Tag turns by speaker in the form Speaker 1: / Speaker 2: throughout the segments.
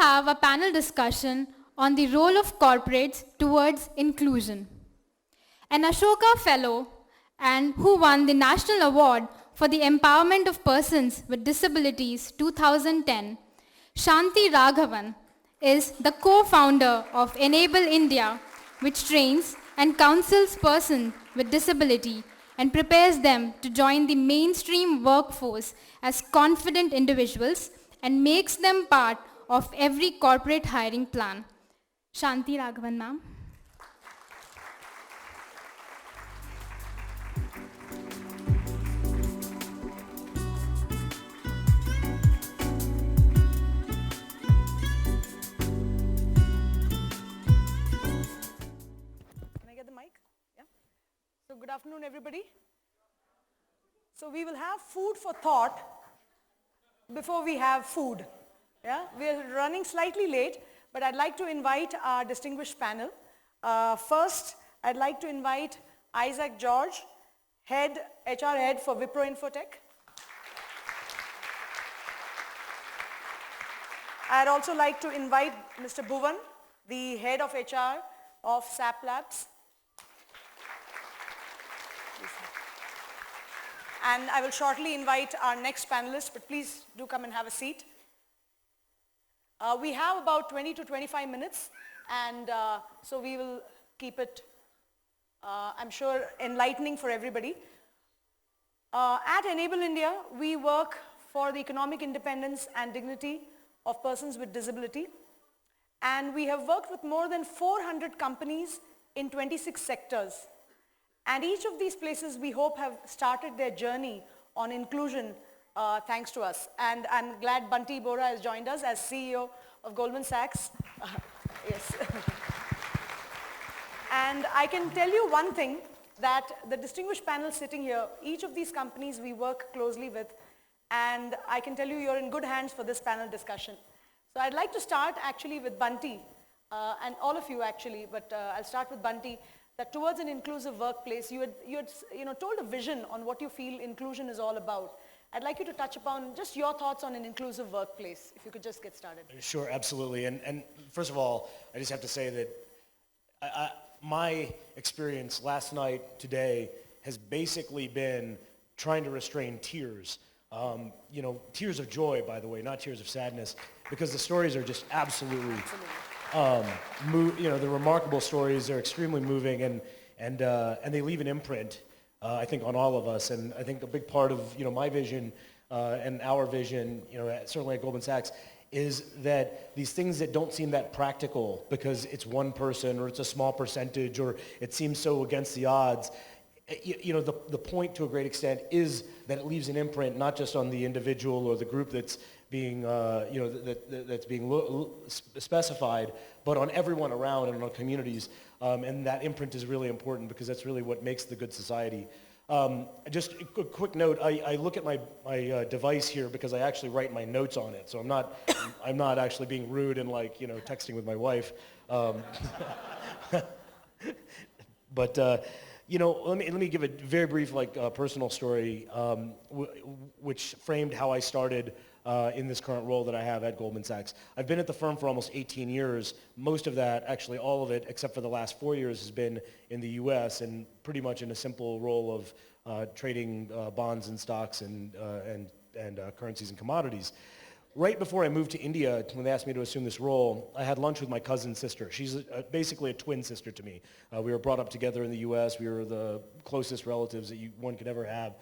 Speaker 1: have a panel discussion on the role of corporates towards inclusion. An Ashoka Fellow and who won the National Award for the Empowerment of Persons with Disabilities 2010, Shanti Raghavan is the co-founder of Enable India, which trains and counsels persons with disability and prepares them to join the mainstream workforce as confident individuals and makes them part of every corporate hiring plan. Shanti Raghavan, ma'am.
Speaker 2: So good afternoon, everybody. So we will have food for thought before we have food. Yeah, we are running slightly late, but I'd like to invite our distinguished panel. First, I'd like to invite Isaac George, HR head for Wipro Infotech. I'd also like to invite Mr. Bhuvan, the head of HR of SAP Labs. And I will shortly invite our next panelist, but please do come and have a seat. We have about 20 to 25 minutes, and so we will keep it, I'm sure, enlightening for everybody. At Enable India, we work for the economic independence and dignity of persons with disability, and we have worked with more than 400 companies in 26 sectors. And each of these places, we hope, have started their journey on inclusion thanks to us. And I'm glad Bunty Bohra has joined us as CEO of Goldman Sachs. Yes. And I can tell you one thing, that the distinguished panel sitting here, each of these companies we work closely with, and I can tell you you're in good hands for this panel discussion. So I'd like to start actually with Bunty, and all of you actually, but I'll start with Bunty. That towards an inclusive workplace, you had told a vision on what you feel inclusion is all about. I'd like you to touch upon just your thoughts on an inclusive workplace, if you could just get started.
Speaker 3: Sure, absolutely. And first of all, I just have to say that my experience last night, today, has basically been trying to restrain tears. Tears of joy, by the way, not tears of sadness, because the stories are just absolutely. The remarkable stories are extremely moving, and they leave an imprint, I think, on all of us. And I think a big part of my vision and our vision, certainly at Goldman Sachs, is that these things that don't seem that practical because it's one person or it's a small percentage or it seems so against the odds. The point to a great extent is that it leaves an imprint not just on the individual or the group that's being, that's being specified, but on everyone around and on communities. And that imprint is really important because that's really what makes the good society. Just a quick note, I look at my device here because I actually write my notes on it. So I'm not actually being rude and texting with my wife. But let me give a very brief personal story which framed how I started in this current role that I have at Goldman Sachs. I've been at the firm for almost 18 years. Most of that, actually all of it, except for the last 4 years, has been in the U.S. and pretty much in a simple role of trading bonds and stocks and currencies and commodities. Right before I moved to India, when they asked me to assume this role, I had lunch with my cousin's sister. She's basically a twin sister to me. We were brought up together in the U.S. We were the closest relatives that one could ever have.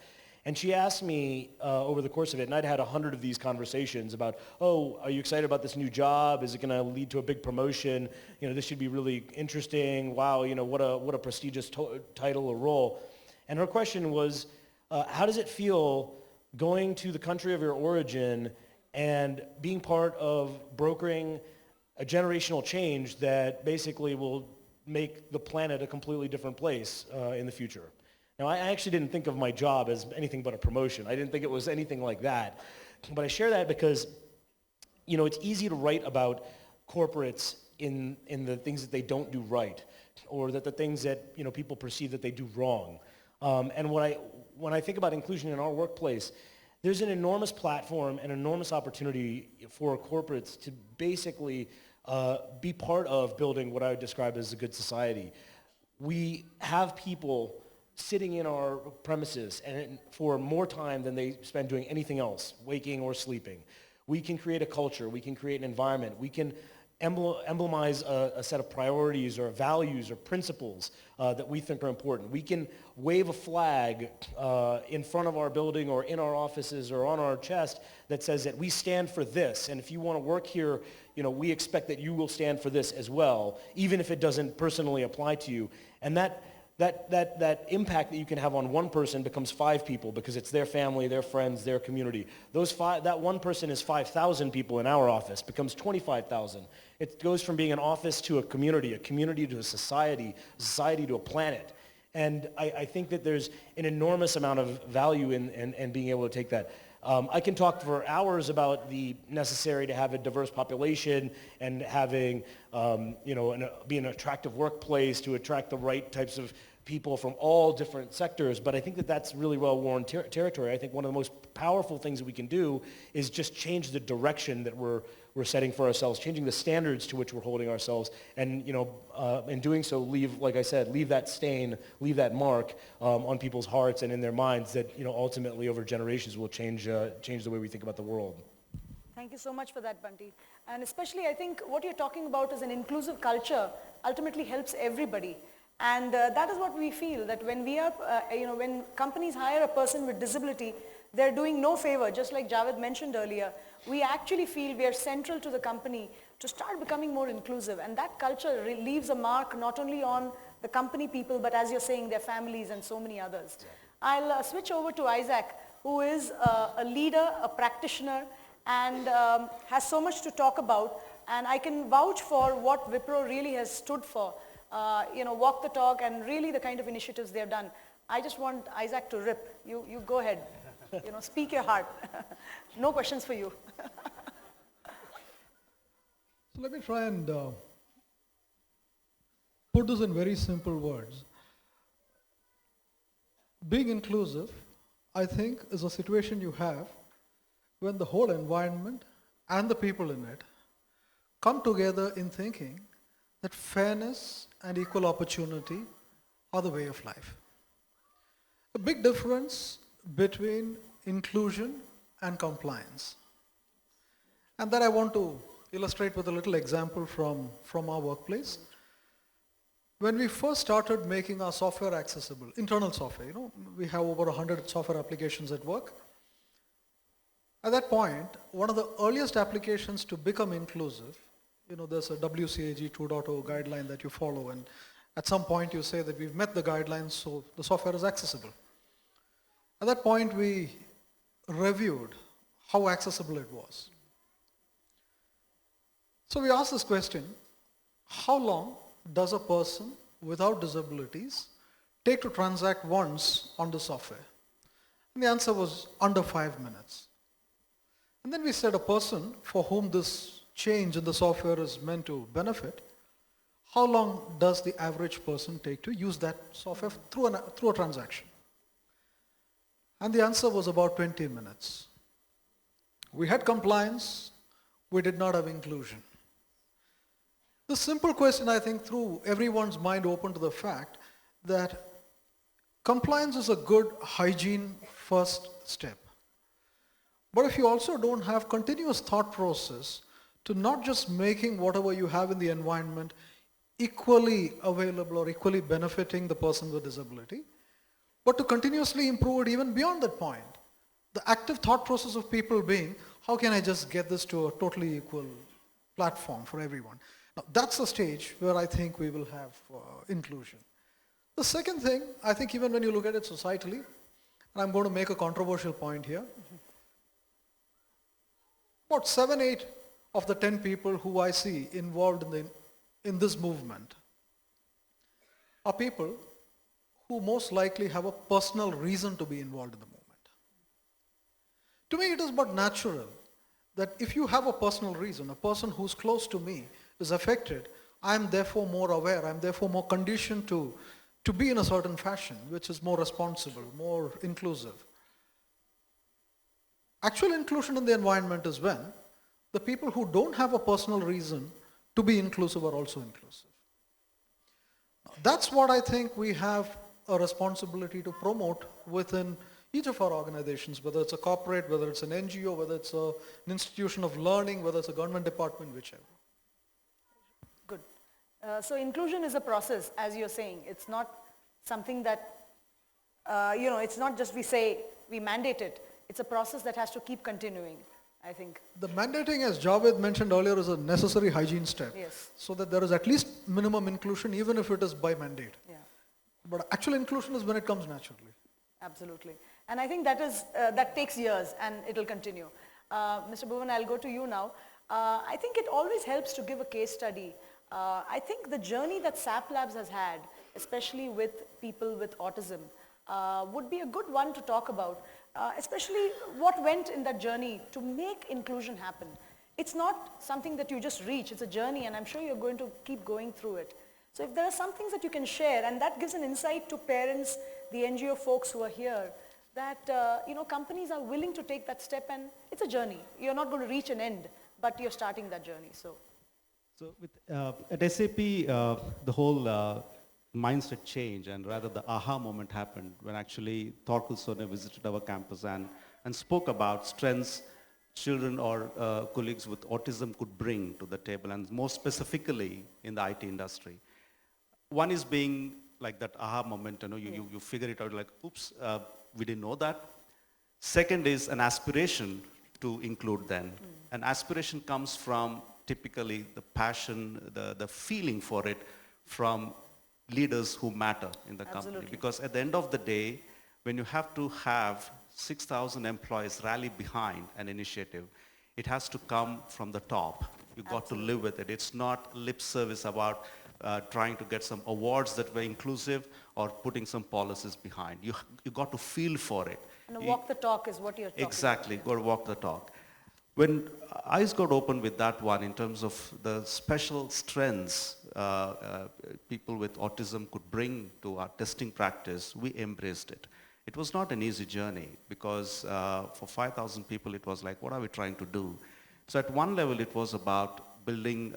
Speaker 3: And she asked me over the course of it, and I'd had 100 of these conversations about, are you excited about this new job? Is it going to lead to a big promotion? This should be really interesting. Wow, what a prestigious title or role. And her question was, how does it feel going to the country of your origin and being part of brokering a generational change that basically will make the planet a completely different place in the future? Now, I actually didn't think of my job as anything but a promotion. I didn't think it was anything like that. But I share that because, it's easy to write about corporates in the things that they don't do right, or that the things that, people perceive that they do wrong. And when I think about inclusion in our workplace, there's an enormous platform and enormous opportunity for corporates to basically be part of building what I would describe as a good society. We have people sitting in our premises and for more time than they spend doing anything else, waking or sleeping. We can create a culture. We can create an environment. We can emblemize a set of priorities or values or principles that we think are important. We can wave a flag in front of our building or in our offices or on our chest that says that we stand for this, and if you want to work here, we expect that you will stand for this as well, even if it doesn't personally apply to you. And that impact that you can have on one person becomes 5 people because it's their family, their friends, their community. That one person is 5,000 people in our office, becomes 25,000. It goes from being an office to a community to a society to a planet. And I think that there's an enormous amount of value in being able to take that. I can talk for hours about the necessary to have a diverse population and having, be an attractive workplace to attract the right types of people from all different sectors, but I think that that's really well-worn territory. I think one of the most powerful things that we can do is just change the direction that we're setting for ourselves, changing the standards to which we're holding ourselves, and in doing so, leave that stain, leave that mark on people's hearts and in their minds that ultimately over generations will change the way we think about the world.
Speaker 2: Thank you so much for that, Bunty. And especially, I think what you're talking about is an inclusive culture ultimately helps everybody. And that is what we feel, that when when companies hire a person with disability, they're doing no favor, just like Javed mentioned earlier. We actually feel we are central to the company to start becoming more inclusive. And that culture leaves a mark not only on the company people, but as you're saying, their families and so many others. Exactly. I'll switch over to Isaac, who is a leader, a practitioner, and has so much to talk about. And I can vouch for what Wipro really has stood for. Walk the talk and really the kind of initiatives they've done. I just want Isaac to rip. You go ahead. Speak your heart. No questions for you.
Speaker 4: So let me try and put this in very simple words. Being inclusive, I think, is a situation you have when the whole environment and the people in it come together in thinking that fairness and equal opportunity are the way of life. A big difference between inclusion and compliance. And that I want to illustrate with a little example from our workplace. When we first started making our software accessible, internal software, we have over 100 software applications at work. At that point, one of the earliest applications to become inclusive, there's a WCAG 2.0 guideline that you follow, and at some point you say that we've met the guidelines, so the software is accessible. At that point, we reviewed how accessible it was. So we asked this question: how long does a person without disabilities take to transact once on the software? And the answer was under 5 minutes. And then we said a person for whom this change in the software is meant to benefit, how long does the average person take to use that software through a transaction? And the answer was about 20 minutes. We had compliance, we did not have inclusion. The simple question, I think, threw everyone's mind open to the fact that compliance is a good hygiene first step. But if you also don't have continuous thought process to not just making whatever you have in the environment equally available or equally benefiting the person with disability, but to continuously improve it even beyond that point. The active thought process of people being, how can I just get this to a totally equal platform for everyone? Now, that's the stage where I think we will have inclusion. The second thing, I think even when you look at it societally, and I'm going to make a controversial point here, about 7, 8 of the 10 people who I see involved in this movement are people who most likely have a personal reason to be involved in the movement. To me, it is but natural that if you have a personal reason, a person who's close to me is affected, I'm therefore more aware, I'm therefore more conditioned to be in a certain fashion, which is more responsible, more inclusive. Actual inclusion in the environment is when the people who don't have a personal reason to be inclusive are also inclusive. That's what I think we have a responsibility to promote within each of our organizations, whether it's a corporate, whether it's an NGO, whether it's an institution of learning, whether it's a government department, whichever.
Speaker 2: Good. So inclusion is a process, as you're saying. It's not something that, it's not just we mandate it. It's a process that has to keep continuing, I think.
Speaker 4: The mandating, as Javed mentioned earlier, is a necessary hygiene step.
Speaker 2: Yes.
Speaker 4: So that there is at least minimum inclusion, even if it is by mandate.
Speaker 2: Yeah.
Speaker 4: But actual inclusion is when it comes naturally.
Speaker 2: Absolutely. And I think that takes years and it'll continue. Mr. Bhuvan, I'll go to you now. I think it always helps to give a case study. I think the journey that SAP Labs has had, especially with people with autism, would be a good one to talk about, especially what went in that journey to make inclusion happen. It's not something that you just reach, it's a journey, and I'm sure you're going to keep going through it. So if there are some things that you can share, and that gives an insight to parents, the NGO folks who are here, that companies are willing to take that step, and it's a journey. You're not going to reach an end, but you're starting that journey. So
Speaker 5: with, at SAP, the whole mindset change, and rather the aha moment happened when actually Thorkel Sone visited our campus and spoke about strengths children or colleagues with autism could bring to the table, and more specifically in the IT industry. One is being like that aha moment, you figure it out like, oops, we didn't know that. Second is an aspiration to include them. An aspiration comes from typically the passion, the feeling for it from leaders who matter in the company. Because at the end of the day, when you have to have 6,000 employees rally behind an initiative, it has to come from the top. You got to live with it. It's not lip service about trying to get some awards that were inclusive or putting some policies behind. You got to feel for it.
Speaker 2: And walk the talk is what you're talking
Speaker 5: Exactly,
Speaker 2: about.
Speaker 5: got to walk the talk. When eyes got open with that one in terms of the special strengths people with autism could bring to our testing practice, we embraced it. It was not an easy journey because for 5,000 people it was like, what are we trying to do? So at one level it was about building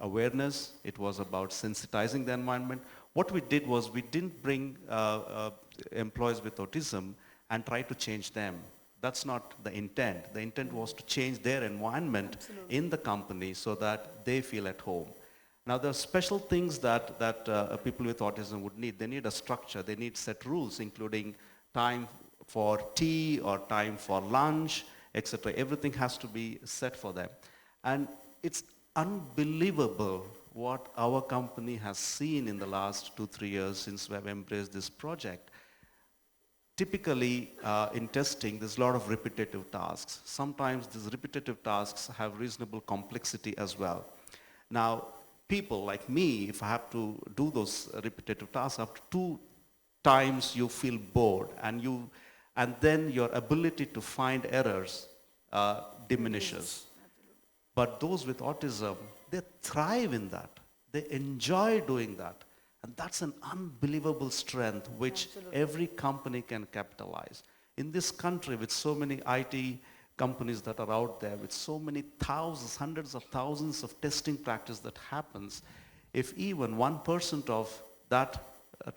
Speaker 5: awareness, it was about sensitizing the environment. What we did was we didn't bring employees with autism and try to change them. That's not the intent. The intent was to change their environment in the company so that they feel at home. Now there are special things that people with autism would need. They need a structure, they need set rules, including time for tea or time for lunch, etc. Everything has to be set for them. And it's unbelievable what our company has seen in the last 2-3 years since we have embraced this project. Typically, in testing, there's a lot of repetitive tasks. Sometimes these repetitive tasks have reasonable complexity as well. Now, people like me, if I have to do those repetitive tasks, after 2 times you feel bored, and then your ability to find errors diminishes. But those with autism, they thrive in that. They enjoy doing that. And that's an unbelievable strength which every company can capitalize. In this country with so many IT companies that are out there, with so many thousands, hundreds of thousands of testing practice that happens, if even 1% of that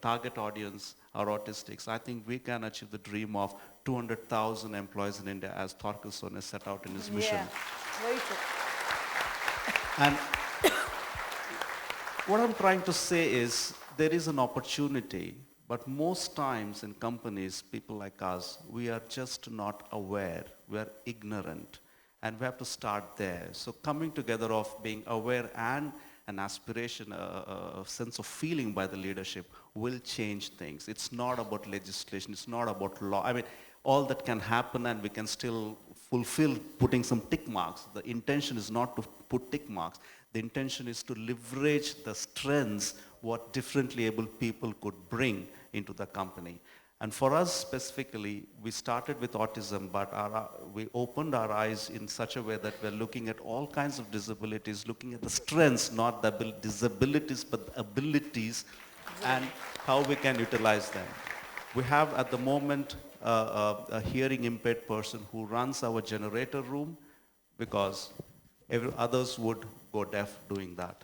Speaker 5: target audience are autistics, I think we can achieve the dream of 200,000 employees in India as Thorkel Sone set out in his mission.
Speaker 2: Yeah, very true.
Speaker 5: And what I'm trying to say is there is an opportunity, but most times in companies, people like us, we are just not aware. We are ignorant. And we have to start there. So coming together of being aware and an aspiration, a sense of feeling by the leadership will change things. It's not about legislation. It's not about law. I mean, all that can happen and we can still fulfill putting some tick marks. The intention is not to put tick marks. The intention is to leverage the strengths what differently able people could bring into the company. And for us specifically, we started with autism, but we opened our eyes in such a way that we're looking at all kinds of disabilities, looking at the strengths, not the disabilities, but the abilities, and how we can utilize them. We have at the moment a hearing impaired person who runs our generator room because others would go deaf doing that.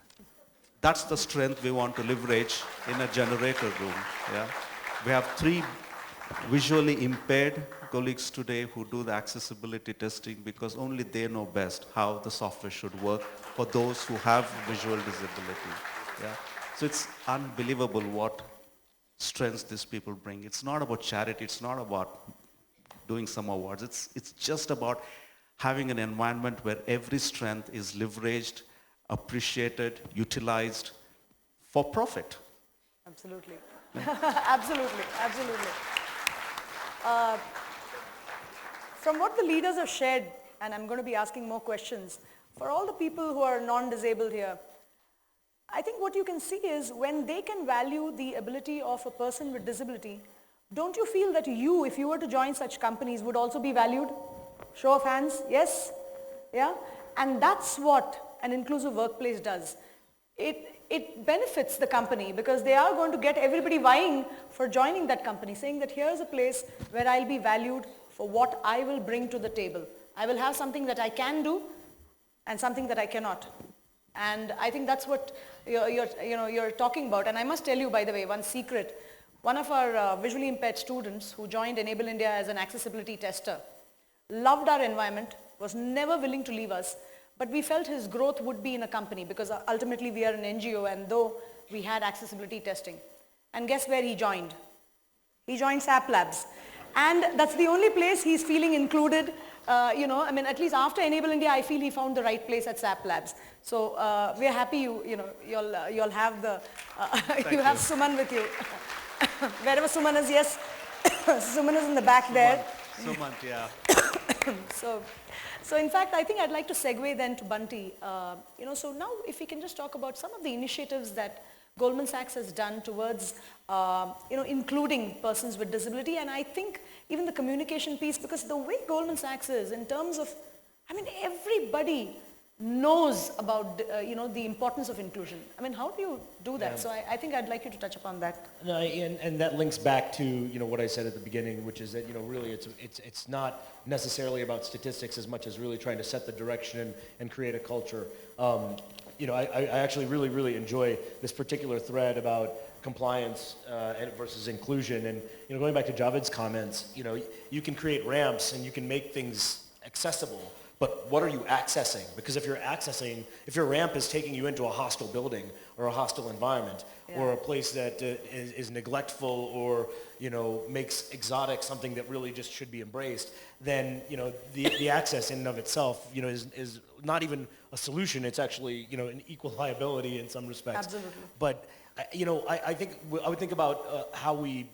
Speaker 5: That's the strength we want to leverage in a generator room. Yeah? We have 3 visually impaired colleagues today who do the accessibility testing because only they know best how the software should work for those who have visual disability. Yeah? So it's unbelievable what strengths these people bring. It's not about charity, it's not about doing some awards. It's just about having an environment where every strength is leveraged, appreciated, utilized for profit.
Speaker 2: Absolutely. Absolutely. Absolutely. From what the leaders have shared, and I'm going to be asking more questions, for all the people who are non-disabled here, I think what you can see is when they can value the ability of a person with disability, don't you feel that you, if you were to join such companies, would also be valued? Show of hands, yes? Yeah? And that's what an inclusive workplace does. It benefits the company because they are going to get everybody vying for joining that company, saying that here's a place where I'll be valued for what I will bring to the table. I will have something that I can do and something that I cannot. And I think that's what you're talking about. And I must tell you, by the way, one secret. One of our visually impaired students who joined Enable India as an accessibility tester loved our environment, was never willing to leave us, but we felt his growth would be in a company because ultimately we are an NGO and though we had accessibility testing. And guess where he joined? He joined SAP Labs. And that's the only place he's feeling included. At least after Enable India, I feel he found the right place at SAP Labs. So we're happy you'll have the, you have Suman with you. Wherever Suman is, yes. Suman is in the back there.
Speaker 5: Suman, yeah.
Speaker 2: So in fact, I think I'd like to segue then to Bunty. So now if we can just talk about some of the initiatives that Goldman Sachs has done towards, including persons with disability. And I think even the communication piece, because the way Goldman Sachs is in terms of, everybody knows about, the importance of inclusion. How do you do that? Yeah. So I think I'd like you to touch upon that.
Speaker 3: No, and that links back to, what I said at the beginning, which is that, really it's not necessarily about statistics as much as really trying to set the direction and create a culture. I actually really, really enjoy this particular thread about compliance versus inclusion. And, going back to Javad's comments, you can create ramps and you can make things accessible, but what are you accessing? Because if your ramp is taking you into a hostile building or a hostile environment, yeah, or a place that is neglectful or, makes exotic something that really just should be embraced, then, the access in and of itself, is not even a solution. It's actually, an equal liability in some respects.
Speaker 2: Absolutely.
Speaker 3: But, I think I would think about how we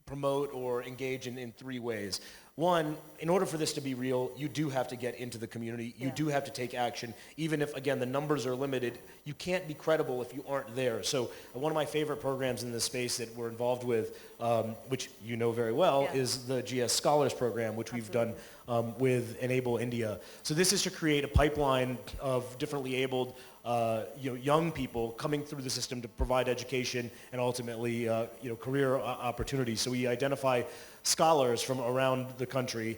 Speaker 3: promote or engage in 3 ways. One, in order for this to be real, you do have to get into the community. You do have to take action. Even if, again, the numbers are limited, you can't be credible if you aren't there. So one of my favorite programs in this space that we're involved with, which you know very well, is the GS Scholars Program, which we've done with Enable India. So this is to create a pipeline of differently abled young people coming through the system to provide education and ultimately, career opportunities. So we identify scholars from around the country.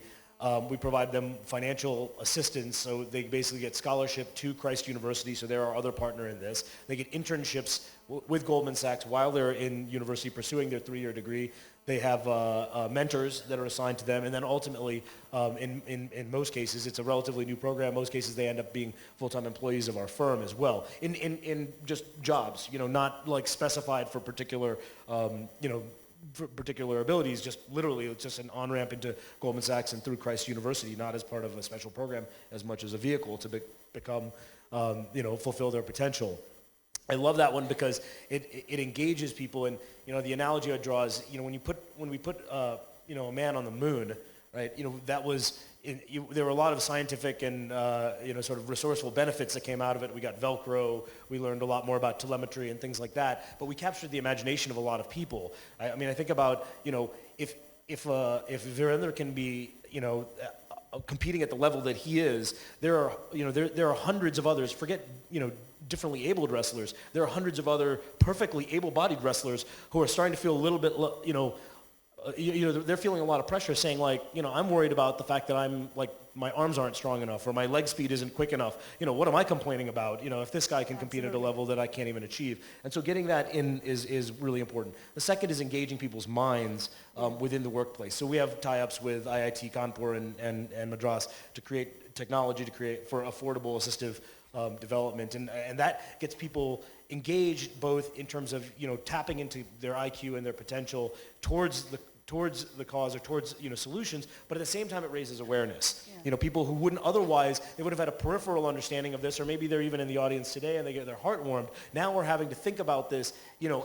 Speaker 3: We provide them financial assistance, so they basically get scholarship to Christ University, so they're our other partner in this. They get internships with Goldman Sachs while they're in university pursuing their 3-year degree. They have mentors that are assigned to them, and then ultimately, in most cases, it's a relatively new program. Most cases, they end up being full-time employees of our firm as well, in just jobs, not like specified for particular, for particular abilities, just literally it's just an on-ramp into Goldman Sachs and through Christ University, not as part of a special program as much as a vehicle to become, fulfill their potential. I love that one because it engages people, and the analogy I draw is when we put a man on the moon, right? That was there were a lot of scientific and sort of resourceful benefits that came out of it. We got Velcro, we learned a lot more about telemetry and things like that, but we captured the imagination of a lot of people. I think about if Virender can be competing at the level that he is, there are hundreds of others. Forget differently abled wrestlers. There are hundreds of other perfectly able-bodied wrestlers who are starting to feel a little bit they're feeling a lot of pressure saying like, I'm worried about the fact that I'm like, my arms aren't strong enough or my leg speed isn't quick enough. What am I complaining about? If this guy can compete at a level that I can't even achieve. And so getting that in is really important. The second is engaging people's minds within the workplace. So we have tie-ups with IIT Kanpur and Madras to create technology for affordable assistive development. And that gets people engaged both in terms of, tapping into their IQ and their potential towards the cause or towards solutions, but at the same time it raises awareness. Yeah. People who wouldn't otherwise, they would have had a peripheral understanding of this, or maybe they're even in the audience today and they get their heart warmed. Now we're having to think about this,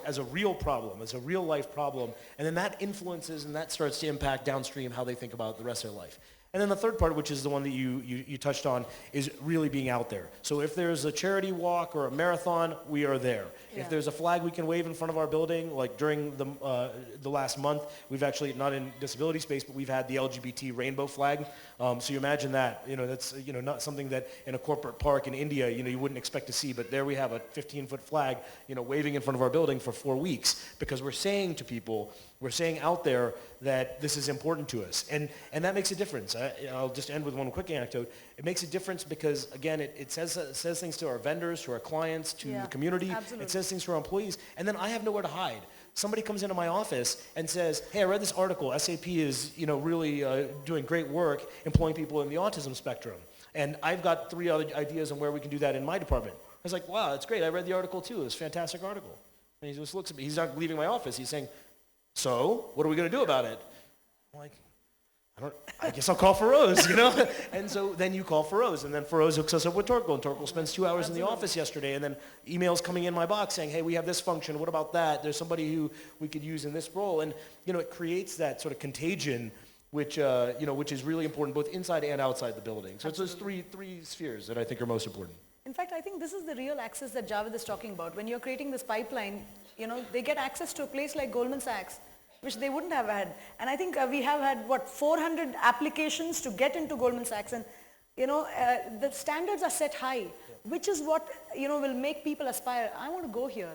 Speaker 3: as a real problem, as a real life problem, and then that influences and that starts to impact downstream how they think about the rest of their life. And then the third part, which is the one that you touched on, is really being out there. So if there's a charity walk or a marathon, we are there. Yeah. If there's a flag we can wave in front of our building, like during the last month, we've actually, not in disability space, but we've had the LGBT rainbow flag. So you imagine that, that's not something that in a corporate park in India, you wouldn't expect to see. But there we have a 15-foot flag, waving in front of our building for 4 weeks, because we're saying to people, we're saying out there that this is important to us. And that makes a difference. I'll just end with one quick anecdote. It makes a difference because, again, it says things to our vendors, to our clients, to the community. Absolutely. It says things to our employees. And then I have nowhere to hide. Somebody comes into my office and says, hey, I read this article. SAP is really doing great work employing people in the autism spectrum. And I've got 3 other ideas on where we can do that in my department. I was like, wow, that's great. I read the article too. It was a fantastic article. And he just looks at me. He's not leaving my office. He's saying, so what are we going to do about it? I'm like, I guess I'll call Feroz, And so then you call Feroz, and then Feroz hooks us up with Torkel, and Torkel spends 2 hours in the office yesterday, and then emails coming in my box saying, hey, we have this function, what about that? There's somebody who we could use in this role. And, it creates that sort of contagion, which is really important both inside and outside the building. So it's those three spheres that I think are most important. In
Speaker 2: fact, I think this is the real access that Javed is talking about. When you're creating this pipeline, they get access to a place like Goldman Sachs, which they wouldn't have had. And I think we have had, 400 applications to get into Goldman Sachs. And, the standards are set high, which is what, will make people aspire. I want to go here.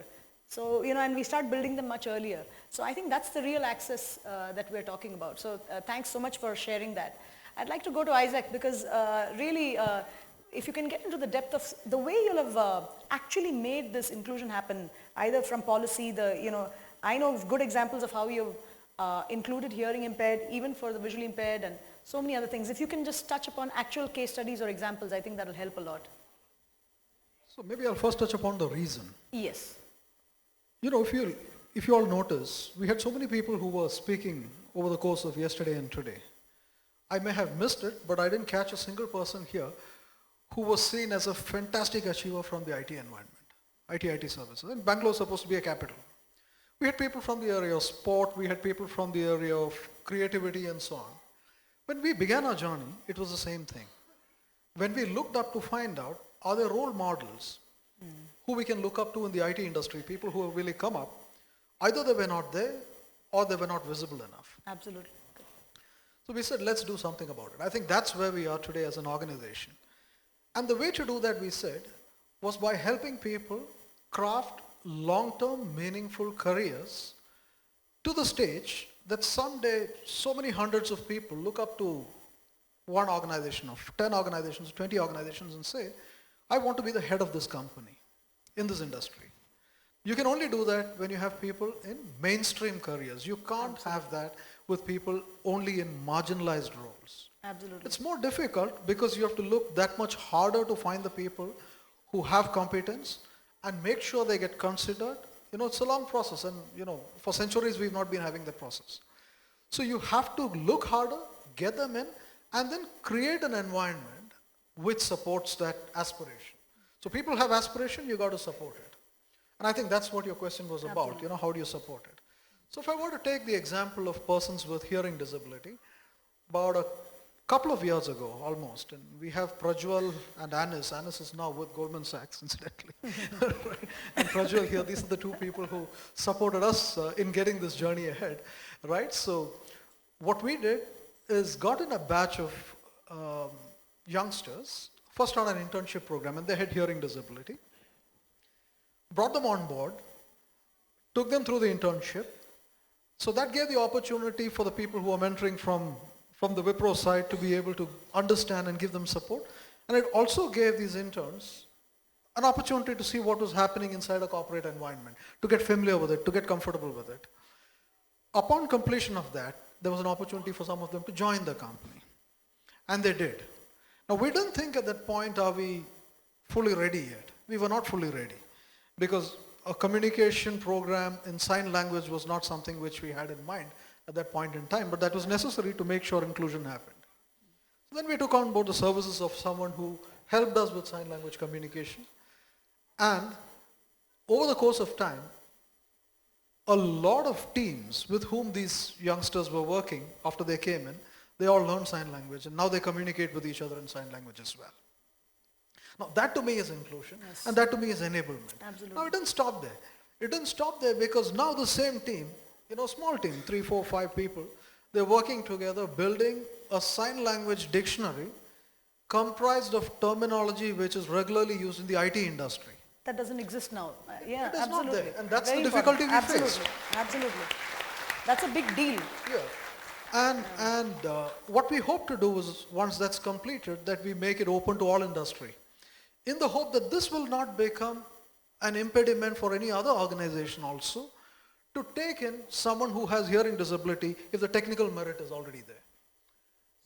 Speaker 2: So, and we start building them much earlier. So I think that's the real access that we're talking about. So thanks so much for sharing that. I'd like to go to Isaac because really, if you can get into the depth of the way you'll have actually made this inclusion happen, either from policy, I know of good examples of how you've included hearing impaired, even for the visually impaired, and so many other things. If you can just touch upon actual case studies or examples, I think that'll help a lot.
Speaker 4: So maybe I'll first touch upon the reason.
Speaker 2: Yes.
Speaker 4: If you all notice, we had so many people who were speaking over the course of yesterday and today. I may have missed it, but I didn't catch a single person here who was seen as a fantastic achiever from the IT environment, IT services. And Bangalore is supposed to be a capital. We had people from the area of sport, we had people from the area of creativity and so on. When we began our journey, it was the same thing. When we looked up to find out, are there role models who we can look up to in the IT industry, people who have really come up, either they were not there or they were not visible enough.
Speaker 2: Absolutely.
Speaker 4: So we said, let's do something about it. I think that's where we are today as an organization. And the way to do that, we said, was by helping people craft long-term meaningful careers to the stage that someday so many hundreds of people look up to one organization of 10 organizations, 20 organizations and say, I want to be the head of this company in this industry. You can only do that when you have people in mainstream careers. You can't have that with people only in marginalized roles.
Speaker 2: Absolutely.
Speaker 4: It's more difficult because you have to look that much harder to find the people who have competence and make sure they get considered. It's a long process and, for centuries we've not been having that process. So you have to look harder, get them in, and then create an environment which supports that aspiration. So people have aspiration, you got to support it. And I think that's what your question was about,
Speaker 2: Absolutely.
Speaker 4: How do you support it? So if I were to take the example of persons with hearing disability, about a couple of years ago almost, and we have Prajwal and Anis. Anis is now with Goldman Sachs, incidentally. Right? And Prajwal here, these are the two people who supported us in getting this journey ahead, right? So what we did is got in a batch of youngsters, first on an internship program, and they had hearing disability, brought them on board, took them through the internship, So that gave the opportunity for the people who are mentoring from the Wipro side to be able to understand and give them support. And it also gave these interns an opportunity to see what was happening inside a corporate environment, to get familiar with it, to get comfortable with it. Upon completion of that, there was an opportunity for some of them to join the company. And they did. Now, we didn't think at that point, are we fully ready yet? We were not fully ready because a communication program in sign language was not something which we had in mind at that point in time, but that was necessary to make sure inclusion happened. So then we took on board the services of someone who helped us with sign language communication. And over the course of time, a lot of teams with whom these youngsters were working after they came in, they all learned sign language and now they communicate with each other in sign language as well. Now that to me is inclusion, yes. And that to me is enablement.
Speaker 2: Absolutely.
Speaker 4: Now it didn't stop there. It didn't stop there because now the same team, small team, 3, 4, 5 people, they're working together building a sign language dictionary comprised of terminology which is regularly used in the IT industry.
Speaker 2: That doesn't exist now. Yeah,
Speaker 4: it is
Speaker 2: absolutely.
Speaker 4: not there, and that's
Speaker 2: Very
Speaker 4: the difficulty
Speaker 2: important.
Speaker 4: we face.
Speaker 2: Absolutely. That's a big deal.
Speaker 4: Yeah. And what we hope to do is, once that's completed, that we make it open to all industry, in the hope that this will not become an impediment for any other organization also to take in someone who has hearing disability if the technical merit is already there.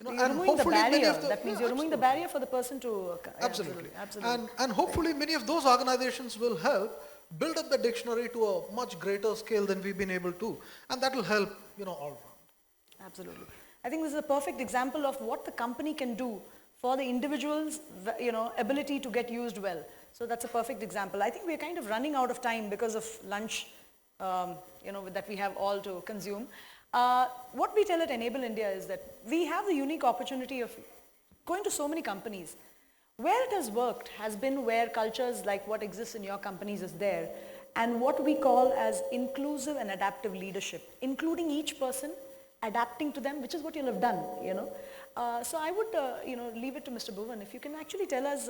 Speaker 2: You're removing the barrier. That means you're removing the barrier for the person to...
Speaker 4: Absolutely.
Speaker 2: Absolutely.
Speaker 4: And hopefully many of those organizations will help build up the dictionary to a much greater scale than we've been able to. And that will help, all round.
Speaker 2: Absolutely. I think this is a perfect example of what the company can do for the individual's, ability to get used well. So that's a perfect example. I think we're kind of running out of time because of lunch, that we have all to consume. What we tell at Enable India is that we have the unique opportunity of going to so many companies. Where it has worked has been where cultures like what exists in your companies is there, and what we call as inclusive and adaptive leadership, including each person, adapting to them, which is what you'll have done, So I would, leave it to Mr. Bhuvan. If you can actually tell us,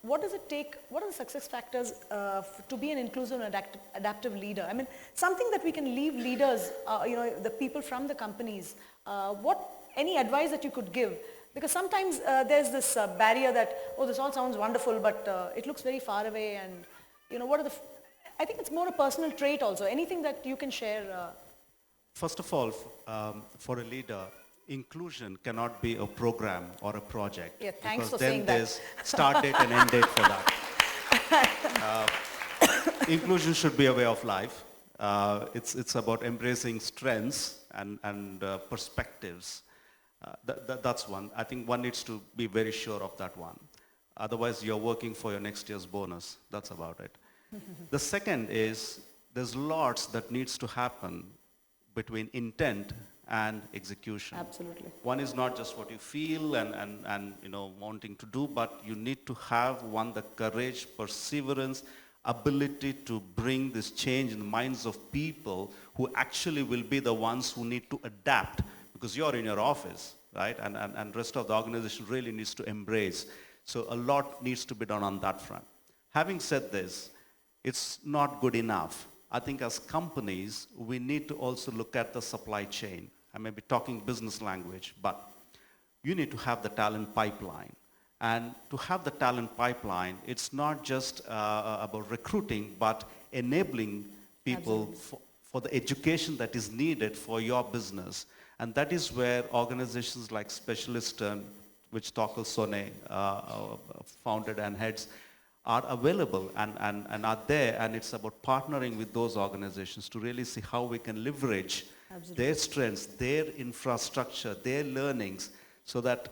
Speaker 2: what does it take, what are the success factors to be an inclusive and adaptive leader? I mean, something that we can leave leaders, the people from the companies, any advice that you could give? Because sometimes there's this barrier that, this all sounds wonderful, but it looks very far away, and, I think it's more a personal trait also. Anything that you can share?
Speaker 5: First of all, for a leader, inclusion cannot be a program or a project.
Speaker 2: Yeah, thanks
Speaker 5: because
Speaker 2: for saying that.
Speaker 5: Because then there's start date and end date for that. Inclusion should be a way of life. It's about embracing strengths and perspectives. That's one. I think one needs to be very sure of that one. Otherwise, you're working for your next year's bonus. That's about it. The second is there's lots that needs to happen between intent and execution.
Speaker 2: Absolutely.
Speaker 5: One is not just what you feel and wanting to do, but you need to have the courage, perseverance, ability to bring this change in the minds of people who actually will be the ones who need to adapt, because you're in your office, right? And rest of the organization really needs to embrace. So a lot needs to be done on that front. Having said this, it's not good enough. I think as companies, we need to also look at the supply chain. I may be talking business language, but you need to have the talent pipeline. And to have the talent pipeline, it's not just about recruiting, but enabling people for the education that is needed for your business. And that is where organizations like Specialist, which Torkel Sone founded and heads, are available and are there, and it's about partnering with those organizations to really see how we can leverage their strengths, their infrastructure, their learnings, so that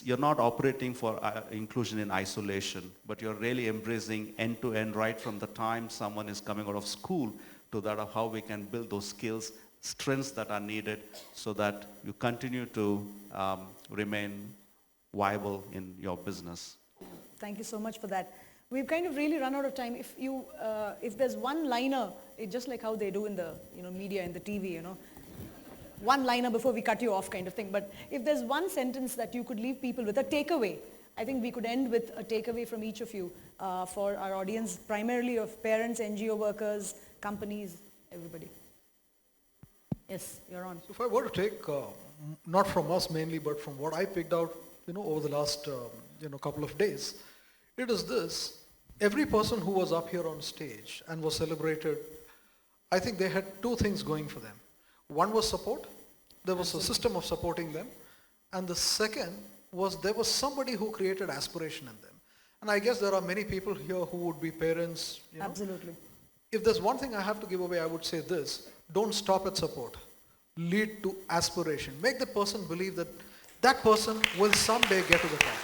Speaker 5: you're not operating for inclusion in isolation, but you're really embracing end-to-end right from the time someone is coming out of school to that of how we can build those skills, strengths that are needed so that you continue to remain viable in your business.
Speaker 2: Thank you so much for that. We've kind of really run out of time. If there's one liner, just like how they do in the media, in the TV, one liner before we cut you off kind of thing. But if there's one sentence that you could leave people with, a takeaway, I think we could end with a takeaway from each of you for our audience, primarily of parents, NGO workers, companies, everybody. Yes, you're on.
Speaker 4: So if I were to take, not from us mainly, but from what I picked out, over the last, couple of days, it is this. Every person who was up here on stage and was celebrated, I think they had two things going for them. One was support. There was a system of supporting them. And the second was there was somebody who created aspiration in them. And I guess there are many people here who would be parents.
Speaker 2: Absolutely.
Speaker 4: If there's one thing I have to give away, I would say this. Don't stop at support. Lead to aspiration. Make the person believe that that person will someday get to the top.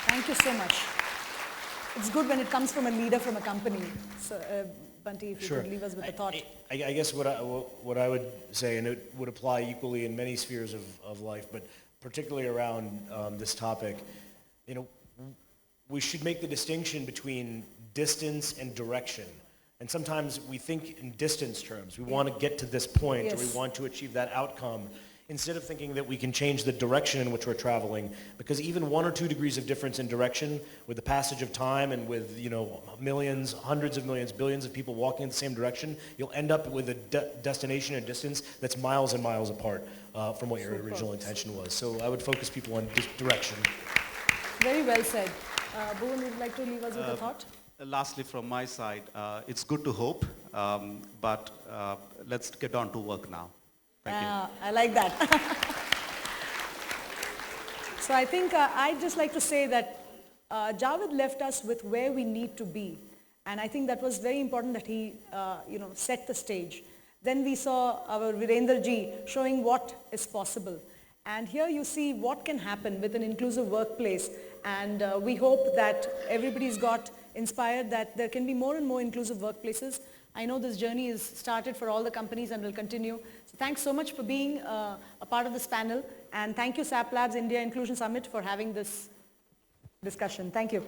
Speaker 2: Thank you so much. It's good when it comes from a leader from a company. So, Bunty, if you could leave us with a thought.
Speaker 3: I guess what I would say, and it would apply equally in many spheres of life, but particularly around this topic, we should make the distinction between distance and direction. And sometimes we think in distance terms. We want to get to this point, or we want to achieve that outcome, instead of thinking that we can change the direction in which we're traveling. Because even 1 or 2 degrees of difference in direction, with the passage of time and with millions, hundreds of millions, billions of people walking in the same direction, you'll end up with a destination and distance that's miles and miles apart from what your original intention was. So I would focus people on direction.
Speaker 2: Very well said. Bhuvan, would you like to leave us with a thought?
Speaker 5: Lastly, from my side, it's good to hope, but let's get on to work now. Thank you.
Speaker 2: I like that. So I think I'd just like to say that Javed left us with where we need to be. And I think that was very important that he set the stage. Then we saw our Virender ji showing what is possible. And here you see what can happen with an inclusive workplace. And we hope that everybody's got inspired that there can be more and more inclusive workplaces. I know this journey is started for all the companies and will continue. So thanks so much for being a part of this panel. And thank you, SAP Labs India Inclusion Summit, for having this discussion. Thank you.